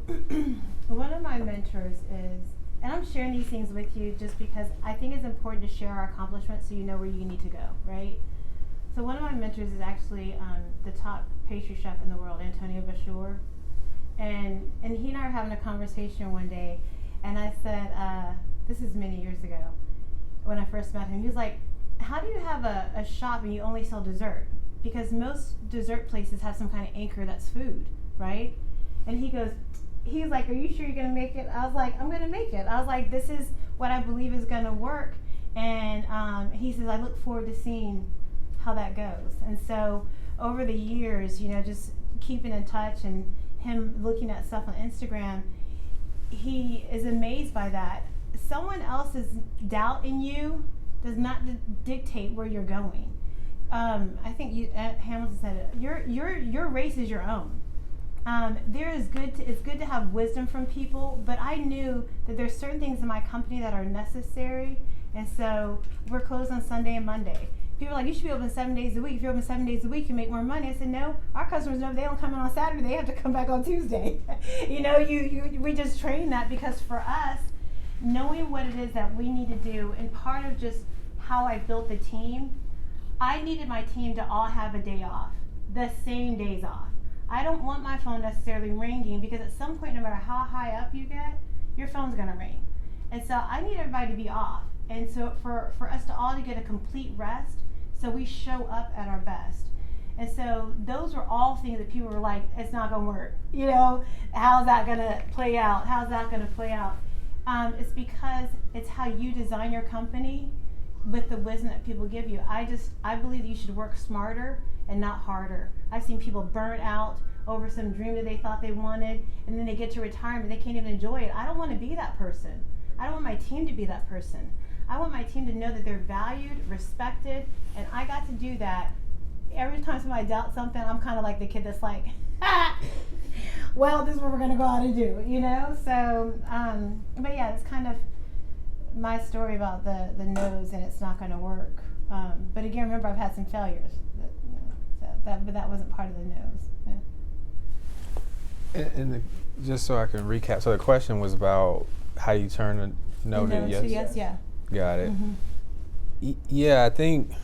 one of my mentors is, and I'm sharing these things with you just because I think it's important to share our accomplishments so you know where you need to go, right? So one of my mentors is actually the top pastry chef in the world, Antonio Bashor. And he and I were having a conversation one day, and I said, this is many years ago, when I first met him. He was like, how do you have a shop and you only sell dessert? Because most dessert places have some kind of anchor that's food, right? And he's like, are you sure you're going to make it? I was like, I'm going to make it. I was like, this is what I believe is going to work. And he says, I look forward to seeing how that goes. And so over the years, just keeping in touch and him looking at stuff on Instagram, he is amazed by that. Someone else's doubt in you does not dictate where you're going. I think Hamilton said it. Your race is your own. It's good to have wisdom from people, but I knew that there's certain things in my company that are necessary, and so we're closed on Sunday and Monday. People are like, you should be open 7 days a week. If you're open 7 days a week, you make more money. I said, no, our customers know if they don't come in on Saturday, they have to come back on Tuesday. We just train that because for us, knowing what it is that we need to do, and part of just how I built the team, I needed my team to all have a day off, the same days off. I don't want my phone necessarily ringing because at some point, no matter how high up you get, your phone's gonna ring. And so I need everybody to be off. And so for us to all to get a complete rest, so we show up at our best. And so those were all things that people were like, it's not gonna work. How's that gonna play out? How's that gonna play out? It's because it's how you design your company with the wisdom that people give you. I believe that you should work smarter and not harder. I've seen people burn out over some dream that they thought they wanted, and then they get to retirement, they can't even enjoy it. I don't want to be that person. I don't want my team to be that person. I want my team to know that they're valued, respected, and I got to do that. Every time somebody doubts something, I'm kind of like the kid that's like, well, this is what we're going to go out and do, So, but yeah, it's kind of my story about the no's and it's not going to work. But again, remember, I've had some failures, but that wasn't part of the no's. Yeah.
And just so I can recap, so the question was about how you turn a no to yes.
Yes, yeah.
Got it.
Mm-hmm.
Yeah, I think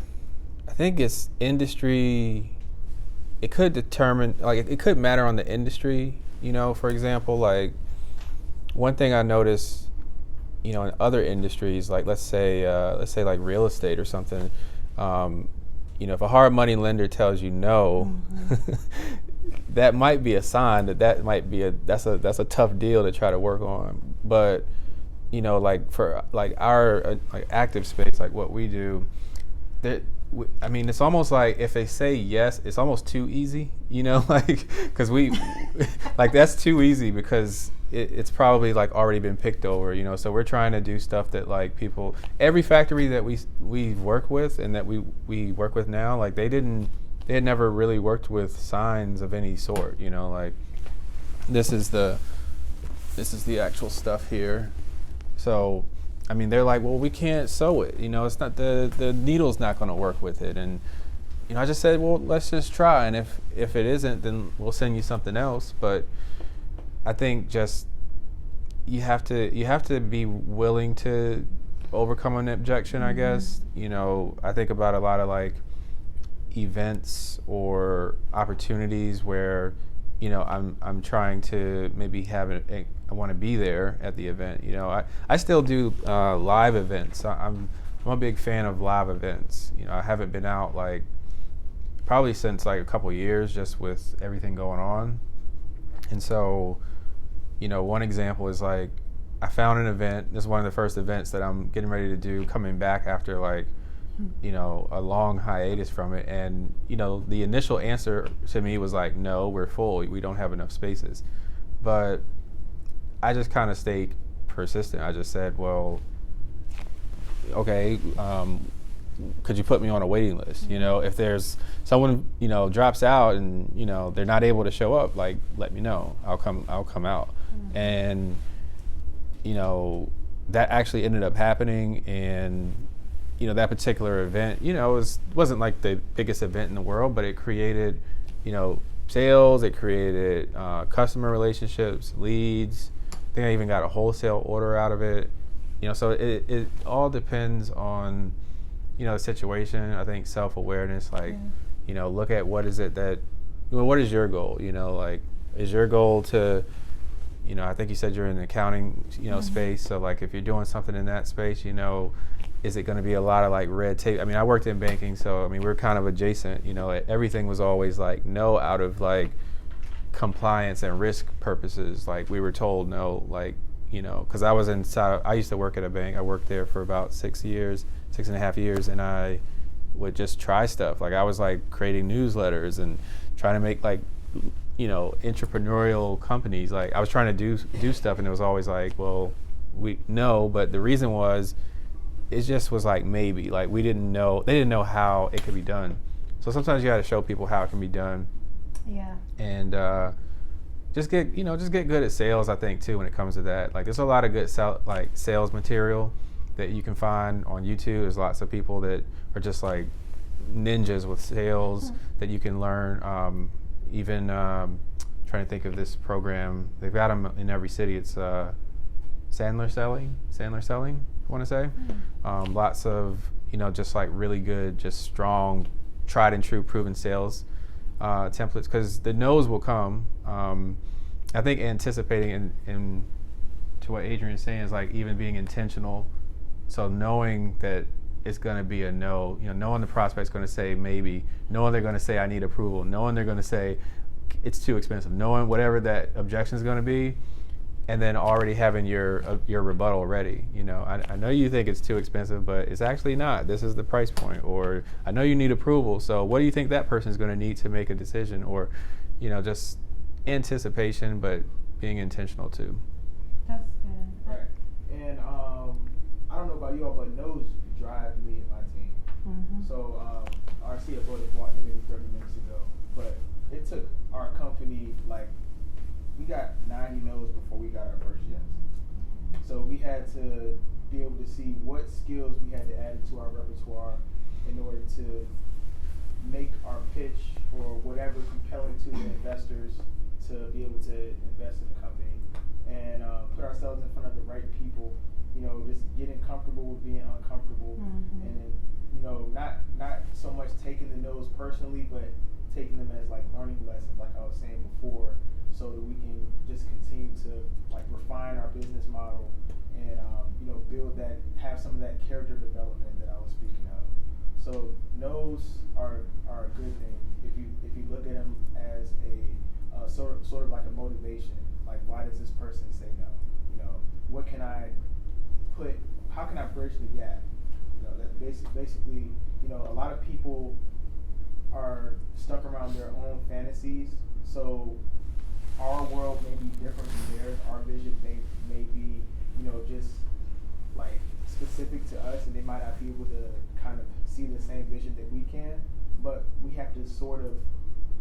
it's industry. It could determine, like, it could matter on the industry. You know, for example, like one thing I noticed, you know, in other industries, like let's say like real estate or something, you know, if a hard money lender tells you no, that might be a sign that might be that's a tough deal to try to work on. But you know, like for like our like active space, like what we do, I mean, it's almost like if they say yes, it's almost too easy, you know, like because we like that's too easy because it's probably like already been picked over, you know. So we're trying to do stuff that like people, every factory that we work with and that we work with now, like they had never really worked with signs of any sort, you know. Like this is the actual stuff here. So I mean, they're like, well, we can't sew it, you know. It's not the needle's not going to work with it, and you know, I just said, well, let's just try, and if it isn't, then we'll send you something else. But I think just you have to be willing to overcome an objection, I guess. You know, I think about a lot of like events or opportunities where, you know, I'm trying to maybe I want to be there at the event. You know, I still do live events. I'm a big fan of live events. You know, I haven't been out like probably since like a couple years, just with everything going on. And so, you know, one example is like I found an event. This is one of the first events that I'm getting ready to do, coming back after like, you know, a long hiatus from it. And, you know, the initial answer to me was like, no, we're full. We don't have enough spaces. But I just kind of stayed persistent. I just said, well, okay, could you put me on a waiting list? You know, if there's someone, you know, drops out and, you know, they're not able to show up, like, let me know. I'll come out. And, you know, that actually ended up happening. And, you know, that particular event, you know, wasn't like the biggest event in the world, but it created, you know, sales. It created customer relationships, leads. I think I even got a wholesale order out of it. You know, so it all depends on, you know, the situation. I think self-awareness, like, you know, look at what is it that, you know, what is your goal? You know, like, is your goal to, you know, I think you said you're in the accounting, you know, space. So like if you're doing something in that space, you know, is it going to be a lot of like red tape? I mean, I worked in banking, so I mean, we're kind of adjacent, you know, everything was always like no out of like compliance and risk purposes. Like we were told no, like, you know, because I used to work at a bank. I worked there for about 6.5 years, and I would just try stuff. Like I was like creating newsletters and trying to make like, you know, entrepreneurial companies. Like I was trying to do stuff, and it was always like, well, but the reason was, it just was like maybe, like they didn't know how it could be done. So sometimes you got to show people how it can be done.
Yeah.
And just get good at sales, I think, too, when it comes to that. Like there's a lot of good sales material that you can find on YouTube. There's lots of people that are just like ninjas with sales that you can learn. Even trying to think of this program. They've got them in every city. It's Sandler Selling, I want to say. Lots of, you know, just like really good, just strong, tried and true, proven sales templates, because the no's will come. I think anticipating and to what Adrian's saying is like even being intentional. So knowing that it's going to be a no, you know, knowing the prospect's going to say maybe, knowing they're going to say I need approval, knowing they're going to say it's too expensive, knowing whatever that objection is going to be, and then already having your rebuttal ready. You know, I know you think it's too expensive, but it's actually not. This is the price point. Or I know you need approval, so what do you think that person's going to need to make a decision? Or, you know, just anticipation, but being intentional too.
That's good.
Right. And I don't know about you all, but no's drive me and my team. So our CFO just walked in maybe 30 minutes ago, but it took our company like, we got 90 no's before we got our first yes. So we had to be able to see what skills we had to add to our repertoire in order to make our pitch or whatever compelling to the investors to be able to invest in the company, and put ourselves in front of the right people. You know, just getting comfortable with being uncomfortable, and you know, not so much taking the no's personally, but taking them as like learning lessons, like I was saying before, so that we can just continue to like refine our business model and build that, have some of that character development that I was speaking of. So no's are a good thing if you look at them as a sort of like a motivation. Like, why does this person say no? What can I put? How can I bridge the gap? That basically, a lot of people are stuck around their own fantasies. So our world may be different from theirs. Our vision may be, just like specific to us, and they might not be able to kind of see the same vision that we can. But we have to sort of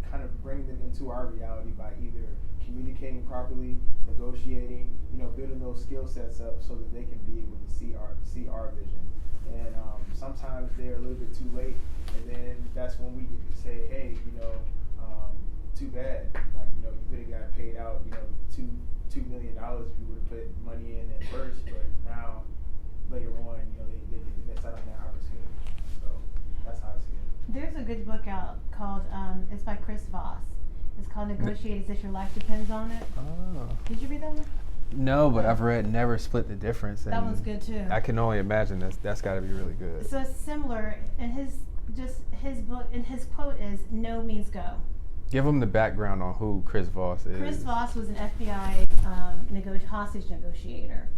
kind of bring them into our reality by either communicating properly, negotiating, building those skill sets up so that they can be able to see our vision. And sometimes they're a little bit too late, and then that's when we get to say, hey, too bad. Like, you could have got paid out, $2 million if you would have put money in at first, but now later on, they get to miss out on that opportunity. So that's how I see it.
There's a good book out called, it's by Chris Voss. It's called Negotiate as If Your Life Depends on It.
Oh.
Did you read that one?
No, but I've read Never Split the Difference.
That one's good too.
I can only imagine that's got to be really good.
So it's similar, and his book, and his quote is, "No means go."
Give them the background on who Chris Voss is.
Chris Voss was an FBI hostage negotiator,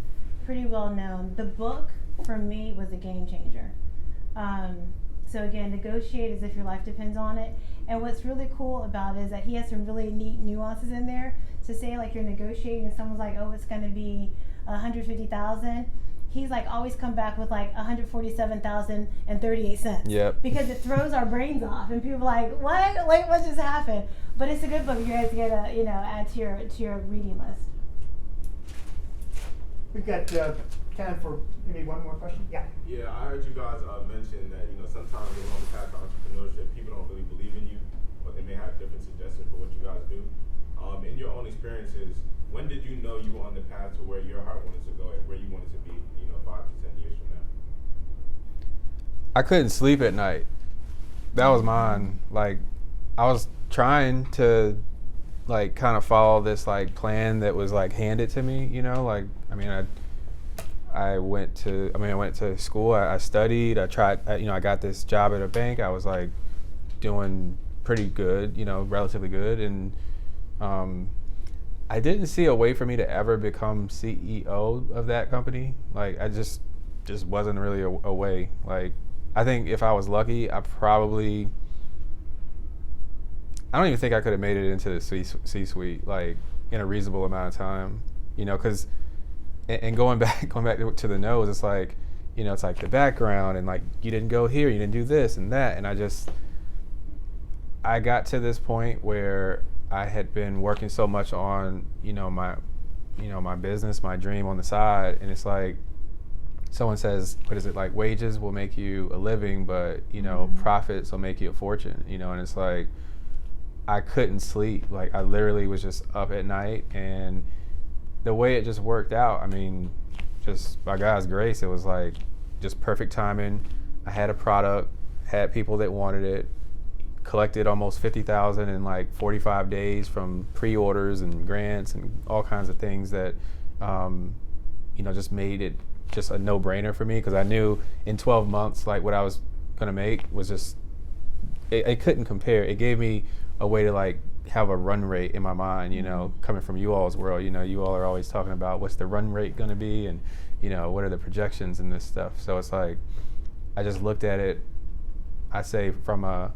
pretty well known. The book, for me, was a game changer. So again, negotiate as if your life depends on it. And what's really cool about it is that he has some really neat nuances in there. To say like you're negotiating and someone's like, oh, it's going to be $150,000. He's like always come back with like $147,038.
Yep.
Because it throws our brains off, and people are like, what? Like, what just happened? But it's a good book. You guys get to add to your reading list.
We've got time for maybe one more question. Yeah.
Yeah, I heard you guys mention that sometimes along the path of entrepreneurship, people don't really believe in you, or they may have different suggestions for what you guys do. In your own experiences, when did you know you were on the path to where your heart wanted to go and where you wanted to be, 5 to 10 years from now?
I couldn't sleep at night. That was mine. Like, I was trying to like kind of follow this like plan that was like handed to me, I went to school, I studied, I tried, I got this job at a bank. I was like doing pretty good, relatively good. And I didn't see a way for me to ever become CEO of that company. Like, I just wasn't really a way. Like, I think if I was lucky, I don't even think I could have made it into the C-suite, like, in a reasonable amount of time, because, and going back to the nose, it's like, it's like the background, and like, you didn't go here, you didn't do this and that, and I got to this point where I had been working so much on, my business, my dream on the side, and it's like, someone says, what is it, like, wages will make you a living, but, profits will make you a fortune, and it's like, I couldn't sleep. Like, I literally was just up at night, and the way it just worked out, just by God's grace, it was like just perfect timing. I had a product, had people that wanted it, collected almost $50,000 in like 45 days from pre-orders and grants and all kinds of things that, just made it just a no-brainer for me, because I knew in 12 months, like, what I was gonna make was just, it couldn't compare. It gave me a way to like have a run rate in my mind, coming from you all's world. You all are always talking about what's the run rate gonna be, and what are the projections and this stuff. So it's like, I just looked at it, I say from a,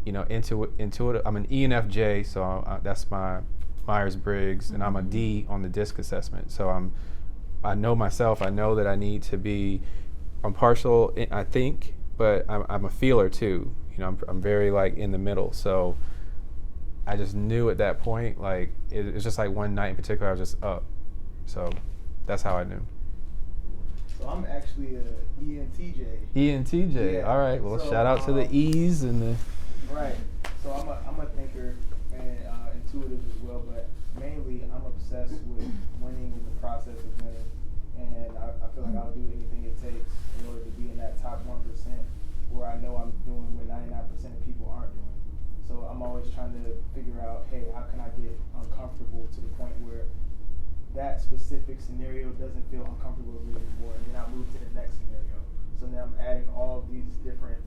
intuitive. I'm an ENFJ, so that's my Myers-Briggs, and I'm a D on the DISC assessment. So I know myself. I know that I need to be. I'm partial, I think, but I'm a feeler too. I'm very like in the middle. So I just knew at that point, like, it was just like one night in particular, I was just up. So that's how I knew.
So I'm actually a ENTJ.
ENTJ.
Yeah.
All right. Well,
So,
shout out to the E's and the.
Right. So I'm a thinker and intuitive as well, but mainly I'm obsessed with winning in the process of winning, and I feel like I'll do anything it takes in order to be in that top 1%, where I know I'm doing what 99% of people aren't doing. So I'm always trying to figure out, hey, how can I get uncomfortable to the point where that specific scenario doesn't feel uncomfortable with me anymore, and then I move to the next scenario. So now I'm adding all of these different,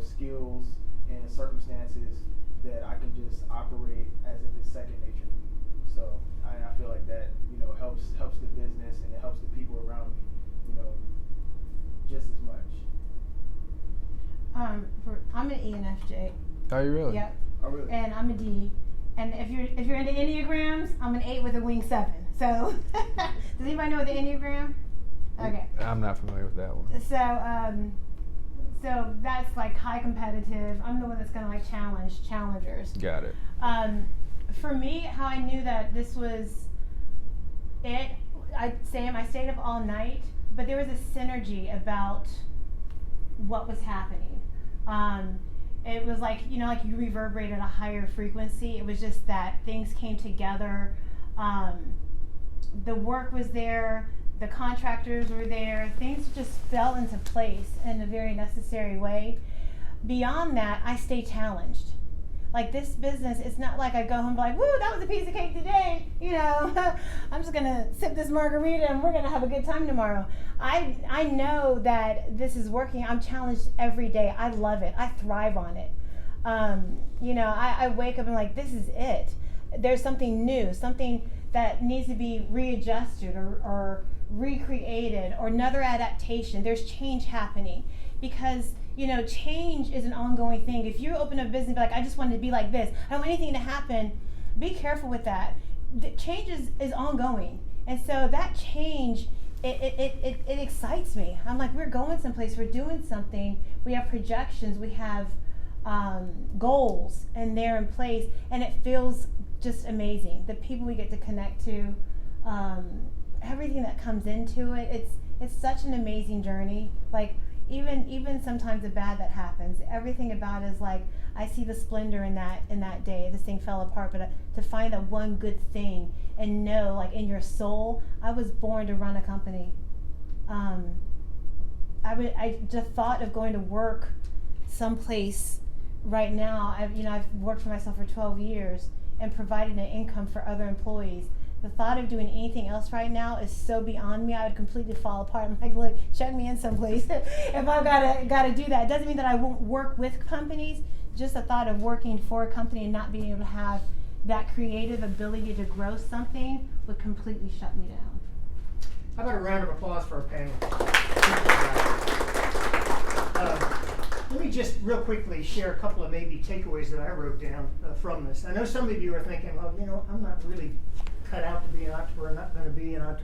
skills and circumstances that I can just operate as if it's second nature to me. So I feel like that, helps the business and it helps the people around me, just as much.
I'm an ENFJ.
Are you really?
Yep.
Oh, really?
And I'm a D. And if you're into Enneagrams, I'm an 8 with a wing 7. So does anybody know the Enneagram? Okay.
I'm not familiar with that one.
So that's like high competitive. I'm the one that's gonna like challenge challengers.
Got it.
For me, how I knew that this was it, I stayed up all night, but there was a synergy about what was happening. It was like, like you reverberate at a higher frequency. It was just that things came together. The work was there, the contractors were there, things just fell into place in a very necessary way. Beyond that, I stay challenged. Like this business, it's not like I go home and be like, woo, that was a piece of cake today. I'm just gonna sip this margarita and we're gonna have a good time tomorrow. I know that this is working. I'm challenged every day. I love it. I thrive on it. I wake up and like, this is it. There's something new, something that needs to be readjusted or recreated or another adaptation. There's change happening because change is an ongoing thing. If you open a business and be like, I just want to be like this, I don't want anything to happen, be careful with that. The change is ongoing. And so that change, it excites me. I'm like, we're going someplace, we're doing something, we have projections, we have goals, and they're in place, and it feels just amazing. The people we get to connect to, everything that comes into it, it's such an amazing journey. Like, even sometimes the bad that happens, everything about it is like, I see the splendor in that day. This thing fell apart, but to find that one good thing and know, like in your soul, I was born to run a company. I just thought of going to work someplace right now. I've worked for myself for 12 years and provided an income for other employees. The thought of doing anything else right now is so beyond me. I would completely fall apart. I'm like, look, check me in someplace. If I've gotta do that, it doesn't mean that I won't work with companies. Just the thought of working for a company and not being able to have that creative ability to grow something would completely shut me down.
How about a round of applause for our panel? Let me just real quickly share a couple of maybe takeaways that I wrote down from this. I know some of you are thinking, well, I'm not really cut out to be an entrepreneur, I'm not going to be an entrepreneur.